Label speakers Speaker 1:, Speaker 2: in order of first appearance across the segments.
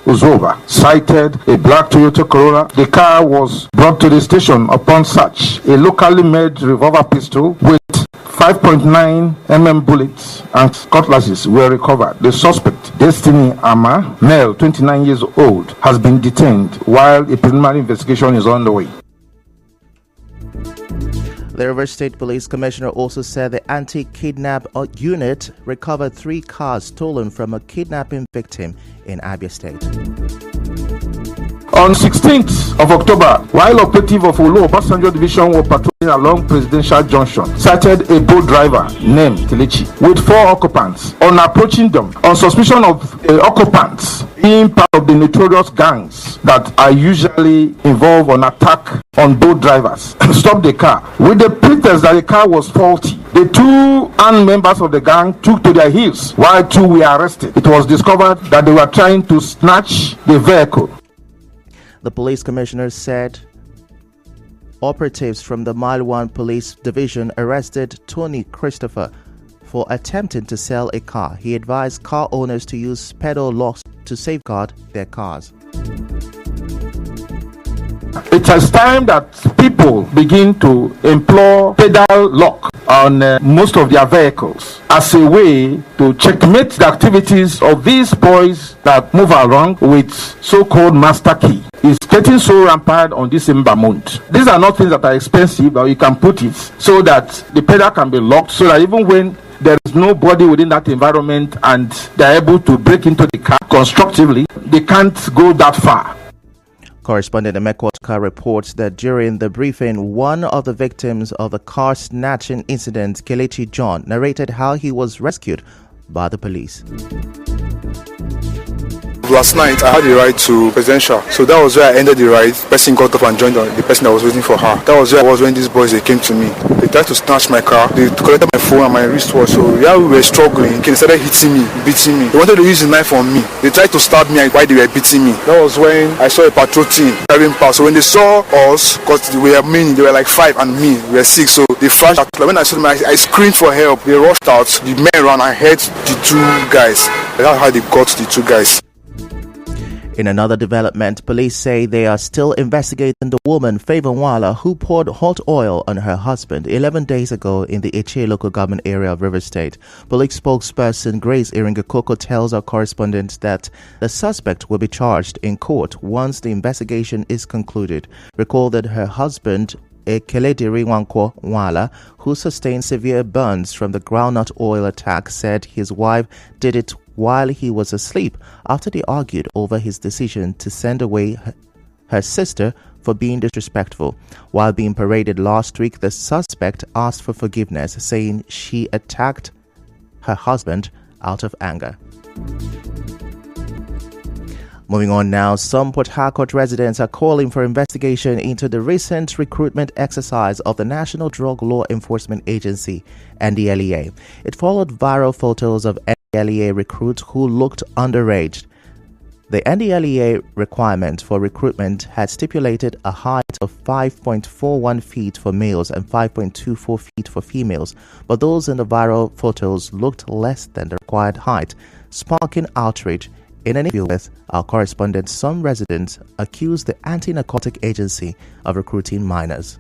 Speaker 1: Uzova cited a black Toyota Corolla. The car was brought to the station upon search. A locally made revolver pistol with 5.9 bullets and cutlasses were recovered. The suspect, Destiny Ama, male, 29 years old, has been detained while a preliminary investigation is underway.
Speaker 2: The Rivers State Police Commissioner also said the anti-kidnap unit recovered 3 cars stolen from a kidnapping victim in Abia State.
Speaker 1: On 16th of October, while operative of Olu Obasanjo Division were patrolling along Presidential Junction, sighted a boat driver named Kelechi with 4 occupants. On approaching them, on suspicion of occupants being part of the notorious gangs that are usually involved on attack on boat drivers, stopped the car with the pretext that the car was faulty. The 2 armed members of the gang took to their heels while 2 were arrested. It was discovered that they were trying to snatch the vehicle.
Speaker 2: The police commissioner said operatives from the Mile 1 Police Division arrested Tony Christopher for attempting to sell a car. He advised car owners to use pedal locks to safeguard their cars.
Speaker 1: It is time that people begin to employ pedal lock on most of their vehicles as a way to checkmate the activities of these boys that move along with so-called master key. It's getting so rampant on this December month. These are not things that are expensive, but you can put it so that the pedal can be locked, so that even when there is nobody within that environment and they're able to break into the car constructively, they can't go that far.
Speaker 2: Correspondent Emekotka reports that during the briefing, one of the victims of the car snatching incident, Kelechi John, narrated how he was rescued by the police.
Speaker 3: Last night, I had a ride to Presidential, so that was where I ended the ride. The person got up and joined the person that was waiting for her. That was where I was when these boys, they came to me. They tried to snatch my car. They collected my phone and my wristwatch. So yeah, we were struggling. They started hitting me, beating me. They wanted to use a knife on me. They tried to stab me while they were beating me. That was when I saw a patrol team driving past. So when they saw us, because we were many, they were like 5 and me, we were 6. So they flashed out. When I saw them, I screamed for help. They rushed out. The men ran. I heard the 2 guys. That's how they got the 2 guys.
Speaker 2: In another development, police say they are still investigating the woman, Favor Wala, who poured hot oil on her husband 11 days ago in the Eche local government area of Rivers State. Police spokesperson Grace Iringakoko tells our correspondent that the suspect will be charged in court once the investigation is concluded. Recall that her husband, Ekelediri Wankwo Wala, who sustained severe burns from the groundnut oil attack, said his wife did it while he was asleep after they argued over his decision to send away her sister for being disrespectful. While being paraded last week, the suspect asked for forgiveness, saying she attacked her husband out of anger. Moving on now, some Port Harcourt residents are calling for investigation into the recent recruitment exercise of the National Drug Law Enforcement Agency, NDLEA. It followed viral photos of NDLEA recruits who looked underage. The NDLEA requirement for recruitment had stipulated a height of 5.41 feet for males and 5.24 feet for females, but those in the viral photos looked less than the required height, sparking outrage. In an interview with our correspondent, some residents accused the anti-narcotic agency of recruiting minors.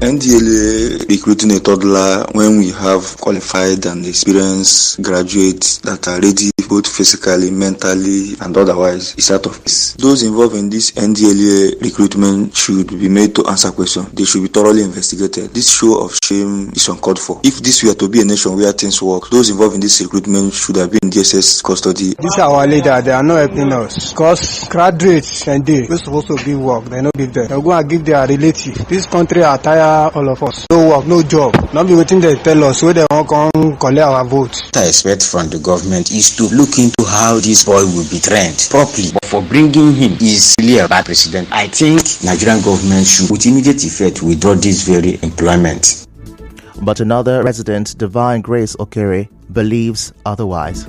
Speaker 4: NDLA recruiting a toddler when we have qualified and experienced graduates that are ready both physically, mentally, and otherwise is out of place. Those involved in this NDLA recruitment should be made to answer questions. They should be thoroughly investigated. This show of shame is uncalled for. If this were to be a nation where things work, those involved in this recruitment should have been in DSS custody.
Speaker 5: These are our leaders. They are not helping us because graduates and they are supposed to give work. They don't give them. They're going to give their relatives. This country are tired, all of us. No work, no job. Not be waiting they tell us where they want to come collect our votes.
Speaker 6: What I expect from the government is to look into how this boy will be trained properly. But for bringing him is really a bad precedent. I think Nigerian government should with immediate effect withdraw this very employment.
Speaker 2: But another resident, Divine Grace Okere, believes otherwise.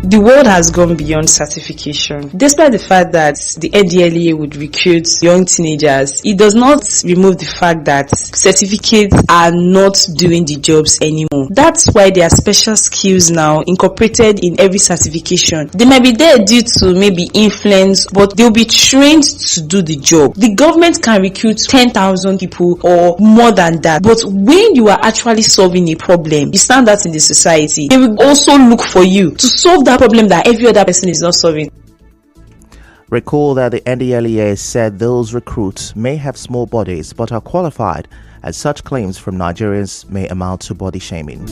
Speaker 7: The world has gone beyond certification. Despite the fact that the NDLEA would recruit young teenagers, it does not remove the fact that certificates are not doing the jobs anymore. That's why there are special skills now incorporated in every certification. They might be there due to maybe influence, but they'll be trained to do the job. The government can recruit 10,000 people or more than that, but when you are actually solving a problem, you stand out in the society, they will also look for you to solve that problem that every other person is not solving.
Speaker 2: Recall that the NDLEA said those recruits may have small bodies but are qualified, as such claims from Nigerians may amount to body shaming.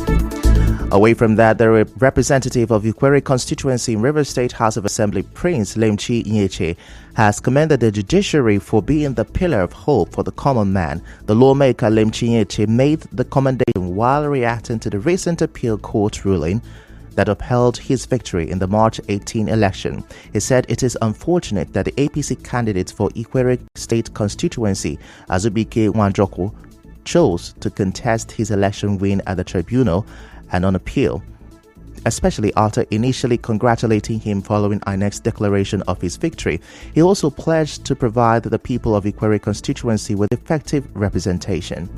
Speaker 2: Away from that, the representative of Ikwere constituency in Rivers State House of Assembly, Prince Lemchi Nyeche, has commended the judiciary for being the pillar of hope for the common man. The lawmaker Lemchi Nyeche made the commendation while reacting to the recent appeal court ruling that upheld his victory in the March 18 election. He said it is unfortunate that the APC candidate for Ikwere State constituency, Azubike Wanjoko, chose to contest his election win at the tribunal and on appeal, especially after initially congratulating him following INEC's declaration of his victory. He also pledged to provide the people of Ikwere constituency with effective representation.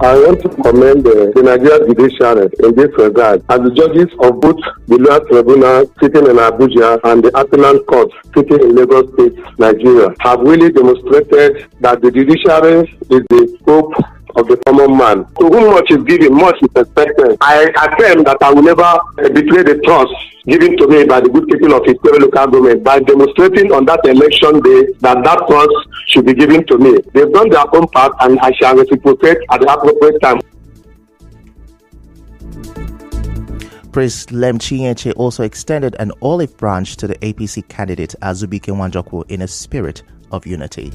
Speaker 8: I want to commend the Nigerian judiciary in this regard, as the judges of both the lower tribunal sitting in Abuja and the appellate court sitting in Lagos State, Nigeria, have really demonstrated that the judiciary is the hope of the common man. To whom much is given, much is expected. I affirm that I will never betray the trust given to me by the good people of Ikwere local government by demonstrating on that election day that trust should be given to me. They've done their own part and I shall reciprocate at the appropriate time.
Speaker 2: Prince Lemchi Nyeche also extended an olive branch to the APC candidate Azubike Wanjoko in a spirit of unity.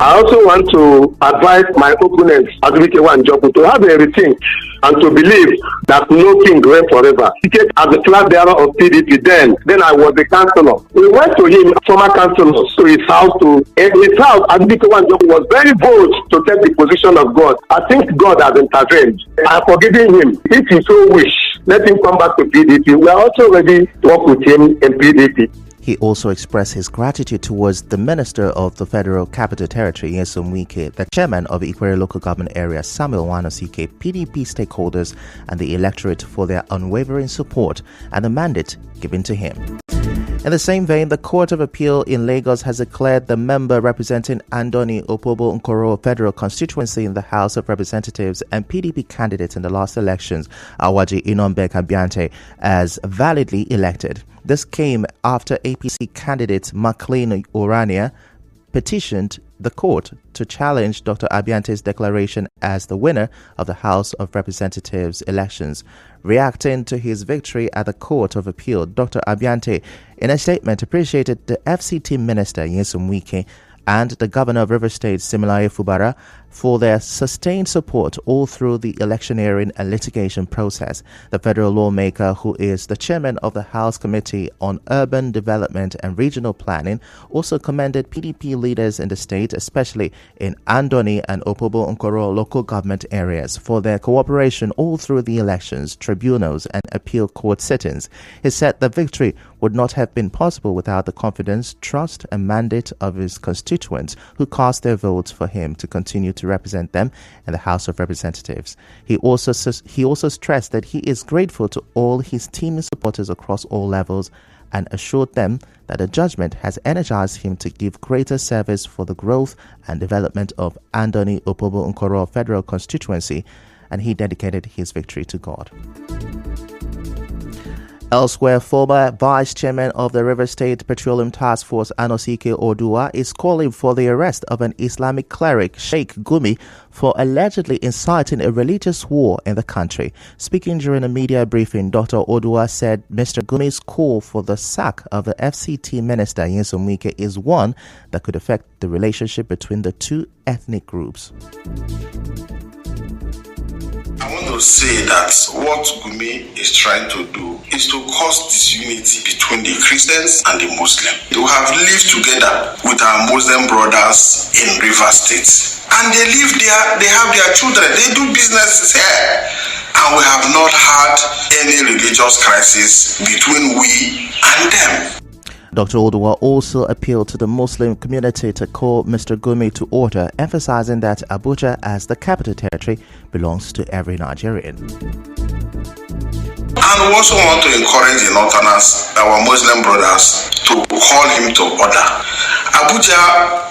Speaker 8: I also want to advise my opponents, Azubike Wanjoko, to have a rethink and to believe that no king reigns forever. As the flag bearer of PDP, then I was the councillor. We went to him, former councillor, to his house. Azubike Wanjoko was very bold to take the position of God. I think God has intervened. I am forgiving him. If he so wish, let him come back to PDP. We are also ready to work with him in PDP.
Speaker 2: He also expressed his gratitude towards the Minister of the Federal Capital Territory, Nyesom Wike, the Chairman of Ikwere Local Government Area, Samuel Wanosike, PDP stakeholders, and the electorate for their unwavering support and the mandate given to him. In the same vein, the Court of Appeal in Lagos has declared the member representing Andoni Opobo Nkoro Federal Constituency in the House of Representatives and PDP candidate in the last elections, Awaji Inombek Abiante, as validly elected. This came after APC candidate McLean Orania petitioned the court to challenge Dr. Abiante's declaration as the winner of the House of Representatives elections. Reacting to his victory at the Court of Appeal, Dr. Abiante, in a statement, appreciated the FCT Minister Nyesom Wike and the Governor of Rivers State, Similaye Fubara, for their sustained support all through the electioneering and litigation process. The federal lawmaker, who is the chairman of the House Committee on Urban Development and Regional Planning, also commended PDP leaders in the state, especially in Andoni and Opobo Nkoro local government areas, for their cooperation all through the elections, tribunals, and appeal court sittings. He said the victory would not have been possible without the confidence, trust, and mandate of his constituents who cast their votes for him to continue to represent them in the House of Representatives. He also stressed that he is grateful to all his team and supporters across all levels and assured them that the judgment has energized him to give greater service for the growth and development of Andoni Opobo Nkoro Federal Constituency, and he dedicated his victory to God. Elsewhere, former Vice Chairman of the River State Petroleum Task Force, Anosike Odua, is calling for the arrest of an Islamic cleric, Sheikh Gumi, for allegedly inciting a religious war in the country. Speaking during a media briefing, Dr. Odua said Mr. Gumi's call for the sack of the FCT Minister, Nyesom Wike, is one that could affect the relationship between the two ethnic groups.
Speaker 9: I want to say that what Gumi is trying to do is to cause disunity between the Christians and the Muslims. We have lived together with our Muslim brothers in Rivers State. and they live there, they have their children, they do businesses here. And we have not had any religious crisis between we and them.
Speaker 2: Dr. Oduwa also appealed to the Muslim community to call Mr. Gumi to order, emphasizing that Abuja, as the capital territory, belongs to every Nigerian.
Speaker 9: And we also want to encourage the Northerners, our Muslim brothers, to call him to order. Abuja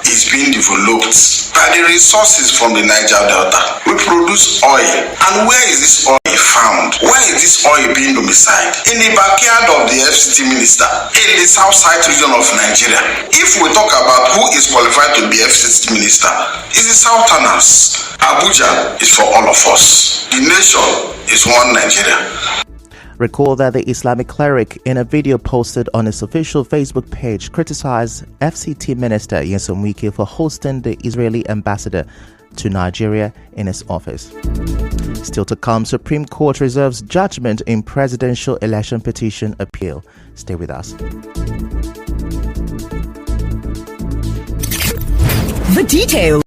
Speaker 9: is being developed by the resources from the Niger Delta. We produce oil. And where is this oil found? Where is this oil being domiciled? In the backyard of the FCT minister in the south side region of Nigeria. If we talk about who is qualified to be FCT minister, it's the Southerners. Abuja is for all of us. The nation is one Nigeria.
Speaker 2: Recall that the Islamic cleric, in a video posted on his official Facebook page, criticized FCT Minister Nyesom Wike for hosting the Israeli ambassador to Nigeria in his office. Still to come, Supreme Court reserves judgment in presidential election petition appeal. Stay with us.
Speaker 10: The details.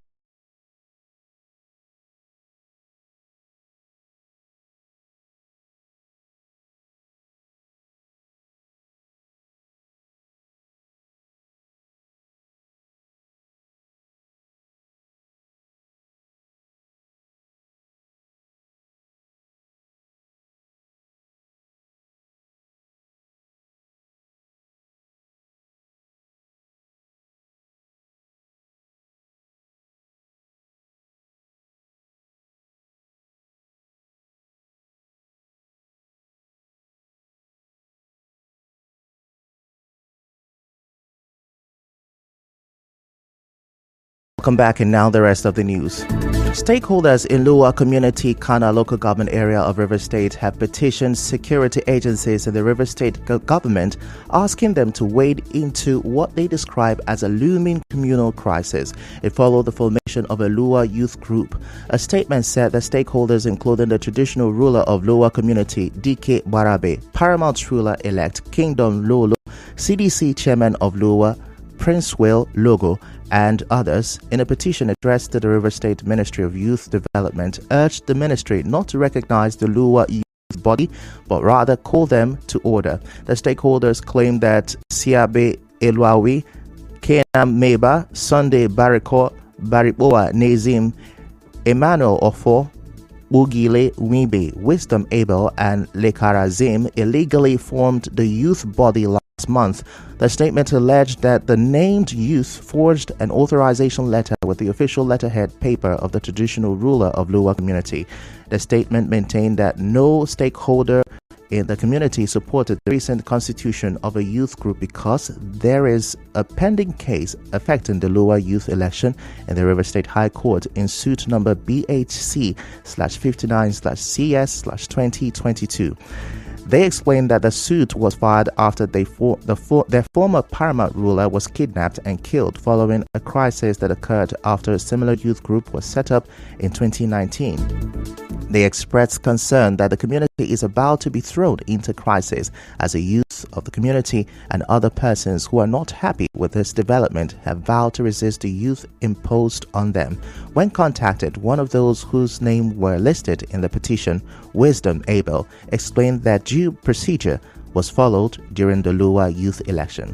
Speaker 2: Welcome back, and now the rest of the news. Stakeholders in Lua Community Kana local government area of River State have petitioned security agencies in the River State government, asking them to wade into what they describe as a looming communal crisis. It followed the formation of a Lua youth group. A statement said that stakeholders, including the traditional ruler of Lua community, DK Barabe, paramount ruler-elect Kingdom Lolo, CDC chairman of Lua, Prince Will Logo, and others, in a petition addressed to the River State Ministry of Youth Development, urged the ministry not to recognize the Lua youth body, but rather call them to order. The stakeholders claim that Siabe Elwawi, Kenam Meba, Sunday Bariko, Bariboa Nazim, Emmanuel Ofo, Ugile Wimbe, Wisdom Abel, and Lekarazim illegally formed the youth body last month. The statement alleged that the named youth forged an authorization letter with the official letterhead paper of the traditional ruler of Lua community. The statement maintained that no stakeholder in the community supported the recent constitution of a youth group because there is a pending case affecting the Lua youth election in the River State High Court in suit number BHC/59/CS/2022. They explained that the suit was filed after their former paramount ruler was kidnapped and killed following a crisis that occurred after a similar youth group was set up in 2019. They expressed concern that the community is about to be thrown into crisis as the youth of the community and other persons who are not happy with this development have vowed to resist the youth imposed on them. When contacted, one of those whose name were listed in the petition, Wisdom Abel, explained that due procedure was followed during the Lua youth election.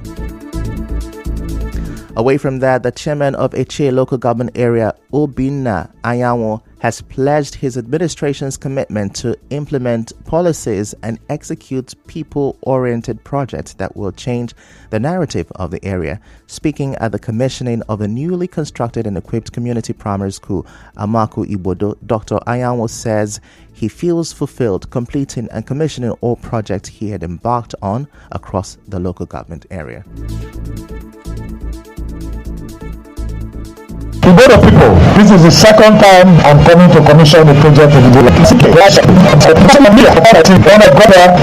Speaker 2: Away from that, the chairman of Eche local government area, Obinna Ayawo, has pledged his administration's commitment to implement policies and execute people-oriented projects that will change the narrative of the area. Speaking at the commissioning of a newly constructed and equipped community primary school, Amaku Ibodo, Dr. Ayawo says he feels fulfilled completing and commissioning all projects he had embarked on across the local government area.
Speaker 11: To both of people, this is the second time I'm coming to commission a project in the village.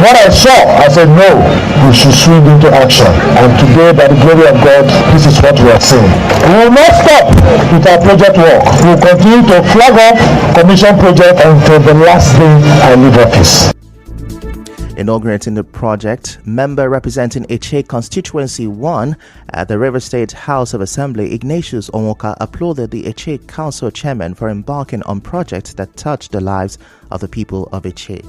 Speaker 11: When I saw, I said, no, we should swing into action. And today, by the glory of God, this is what we are seeing. We will not stop with our project work. We will continue to flag up commission project until the last day I leave office.
Speaker 2: Inaugurating the project, member representing Eche Constituency 1 at the River State House of Assembly, Ignatius Onwoka, applauded the Eche Council chairman for embarking on projects that touch the lives of the people of Eche.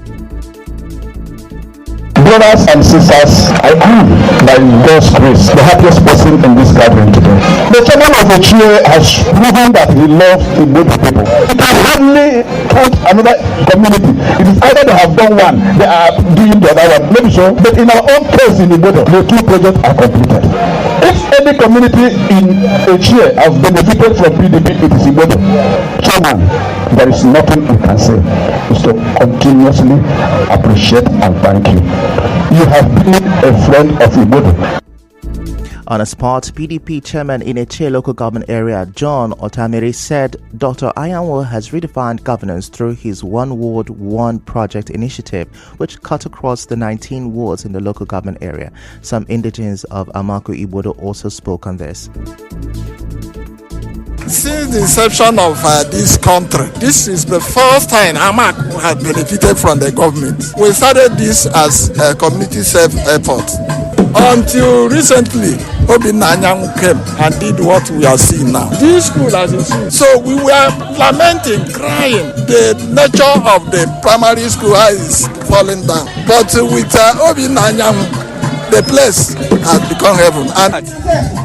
Speaker 11: Brothers and sisters, I am, by God's grace, the happiest person in this gathering today. The chairman of the chair has proven that he loves the good people. It can hardly count another community. It is either they have done one, they are doing the other one. Maybe so, but in our own case in Igbodo, the two projects are completed. If any community in a chair has benefited from PDP, it is Igbodo. Chairman, there is nothing we can say. It's to continuously appreciate and thank you. You have been a friend of Igbodo.
Speaker 2: On a spot, PDP chairman in Eche local government area, John Otamiri, said Dr. Ayanwo has redefined governance through his One Ward, One Project initiative, which cut across the 19 wards in the local government area. Some indigents of Amaku Igbodo also spoke on this.
Speaker 12: Since the inception of this country, this is the first time Amaku has benefited from the government. We started this as a community self-effort. Until recently, Obinna Anyanwu came and did what we are seeing now. This school has been seen. So we were lamenting, crying. The nature of the primary school is falling down. But with Obinna Anyanwu, the place has become heaven. And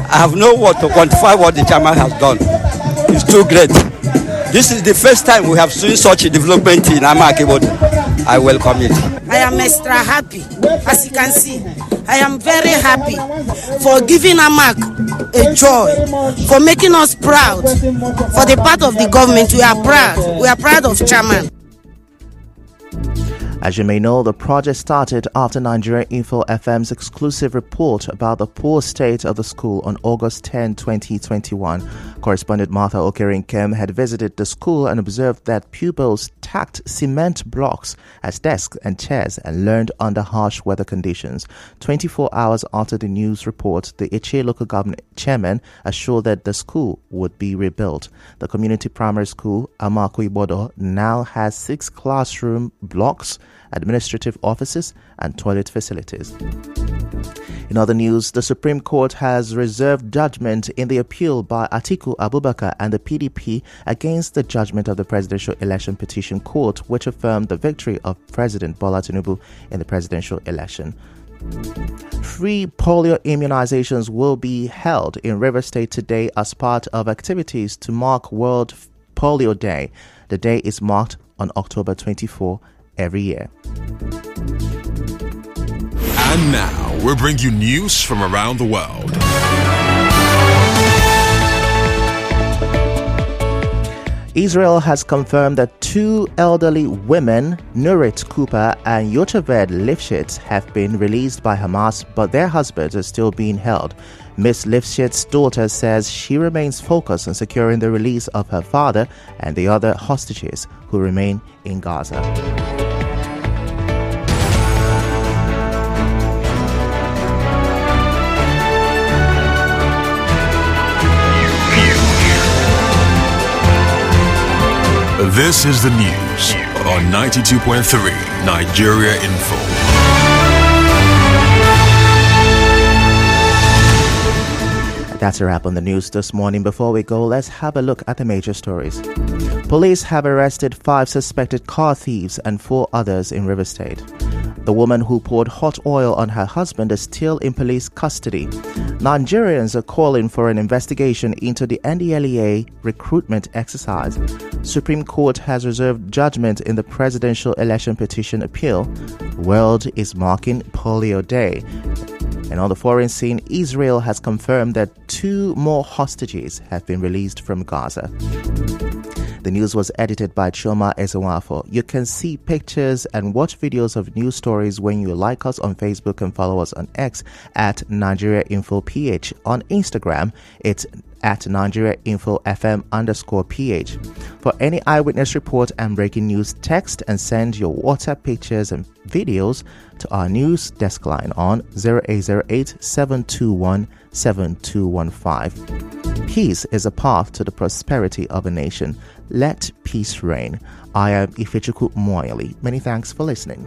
Speaker 13: I have no word to quantify what the chairman has done. It's too great. This is the first time we have seen such a development in Amaku Igbodo. I welcome it.
Speaker 14: I am extra happy. As you can see, I am very happy for giving Amaku a joy, for making us proud. For the part of the government, we are proud. We are proud of chairman.
Speaker 2: As you may know, the project started after Nigeria Info FM's exclusive report about the poor state of the school on August 10, 2021. Correspondent Martha Okerinkem had visited the school and observed that pupils stacked cement blocks as desks and chairs and learned under harsh weather conditions. 24 hours after the news report, the Eche local government chairman assured that the school would be rebuilt. The community primary school, Amaku Igbodo, now has 6 classroom blocks, administrative offices and toilet facilities. In other news, the Supreme Court has reserved judgment in the appeal by Atiku Abubakar and the PDP against the judgment of the Presidential Election Petition Court, which affirmed the victory of President Bola Tinubu in the presidential election. Free polio immunizations will be held in River State today as part of activities to mark World Polio Day. The day is marked on October 24 every year.
Speaker 15: And now we'll bring you news from around the world.
Speaker 2: Israel has confirmed that 2 elderly women, Nurit Cooper and Yocheved Lifshitz, have been released by Hamas, but their husbands are still being held. Ms. Lifshitz's daughter says she remains focused on securing the release of her father and the other hostages who remain in Gaza.
Speaker 15: This is the news on 92.3 Nigeria Info.
Speaker 2: That's a wrap on the news this morning. Before we go, let's have a look at the major stories. Police have arrested 5 suspected car thieves and 4 others in River State. The woman who poured hot oil on her husband is still in police custody. Nigerians are calling for an investigation into the NDLEA recruitment exercise. Supreme Court has reserved judgment in the presidential election petition appeal. World is marking Polio Day. And on the foreign scene, Israel has confirmed that 2 more hostages have been released from Gaza. The news was edited by Chioma Ezewafo. You can see pictures and watch videos of news stories when you like us on Facebook and follow us on X at Nigeria Info PH. On Instagram, it's at Nigeria Info FM_PH. For any eyewitness report and breaking news, text and send your WhatsApp pictures and videos to our news desk line on 0808 721 7215. Peace is a path to the prosperity of a nation. Let peace reign. I am Ifechukwu Moyali. Many thanks for listening.